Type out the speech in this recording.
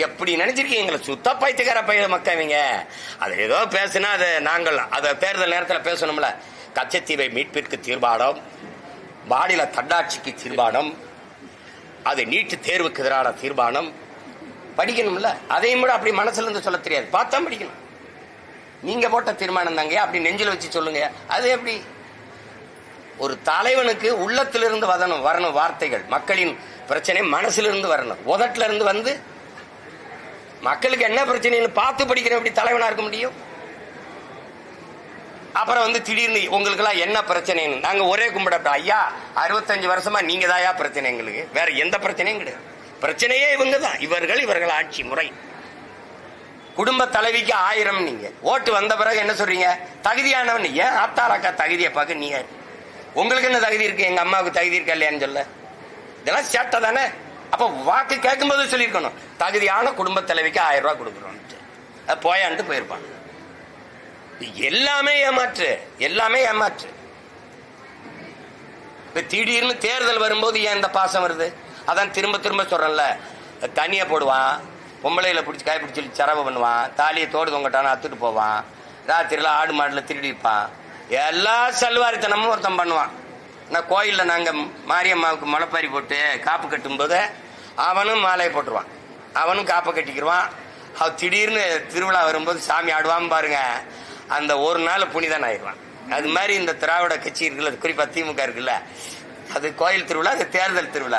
எப்படி நினைச்சிருக்கீங்க? எங்களை சுத்த பைத்துக்கார பைய மக்கவீங்க. அது ஏதோ பேசுனா அது நாங்கள் அதை தேர்தல் நேரத்தில் பேசணும்ல. கச்சத்தீவை மீட்பிற்கு தீர்மானம், மாநில தன்னாட்சிக்கு தீர்மானம், அது நீட்டு தேர்வுக்கு எதிரான தீர்மானம் படிக்கணும்ல. அதையும் கூட அப்படி மனசுல இருந்து சொல்ல தெரியாது, பார்த்தா படிக்கணும். நீங்க போட்ட தீர்மானம் தாங்க அப்படி நெஞ்சில வச்சு சொல்லுங்க. அது எப்படி? ஒரு தலைவனுக்கு உள்ளத்திலிருந்து வரணும் வார்த்தைகள். மக்களின் பிரச்சனை மனசிலிருந்து வரணும். உதட்டில இருந்து வந்து மக்களுக்கு என்ன பிரச்சனைன்னு பார்த்து படிக்கிற எப்படி தலைவனா இருக்க முடியும்? அப்புறம் வந்து திடீர்னு உங்களுக்கு எல்லாம் என்ன பிரச்சனைன்னு நாங்க ஒரே கும்பிடப்பட்ட ஐயா 65 வருஷமா நீங்க தாயா பிரச்சனை, எங்களுக்கு வேற எந்த பிரச்சனையும் கிடையாது. பிரச்சனையே இவங்க தான், இவர்கள் ஆட்சி முறை. குடும்ப தலைவிக்கு 1000 நீங்க ஓட்டு வந்த பிறகு என்ன சொல்றீங்க? தகுதியானவன். ஏன் ஆத்தாராக்கா தகுதியை பார்க்க நீங்க உங்களுக்கு என்ன தகுதி இருக்கு? எங்க அம்மாவுக்கு தகுதி இருக்கா இல்லையான்னு சொல்ல. இதெல்லாம் சேட்டை தானே. அப்ப வாக்கு கேட்கும் போது சொல்லியிருக்கணும், தகுதியான குடும்ப தலைவிக்கு 1000 ரூபாய் கொடுக்குறோம். போயான்ட்டு போயிருப்பாங்க. எல்லாமே ஏமாற்று, எல்லாமே ஏமாற்று. இப்ப திடீர்னு தேர்தல் வரும்போது ஏன் இந்த பாசம் வருது? அதான் திரும்ப திரும்ப சொல்றேன்ல. தனியா போடுவான், பொம்பளையில பிடிச்சி காய் பிடிச்சி சரவை பண்ணுவான், தாலியை தோடு தொங்கட்டான அத்துட்டு போவான், ராத்திரில ஆடு மாடுல திருடிப்பான், எல்லா சல்வாரித்தனமும் ஒருத்தன் பண்ணுவான். நான் கோயில்ல நாங்க மாரியம்மாவுக்கு முளைப்பாரி போட்டு காப்பு கட்டும் போது அவனும் மாலையை போட்டுருவான், அவனும் காப்பை கட்டிக்கிடுவான். அவன் திடீர்னு திருவிழா வரும்போது சாமி ஆடுவான் பாருங்க, அந்த ஒரு நாள் புனிதன் ஆயிடுவான். அது மாதிரி இந்த திராவிட கட்சி இருக்குல்ல, குறிப்பா திமுக இருக்குல்ல, அது கோயில் திருவிழா, அது தேர்தல் திருவிழா.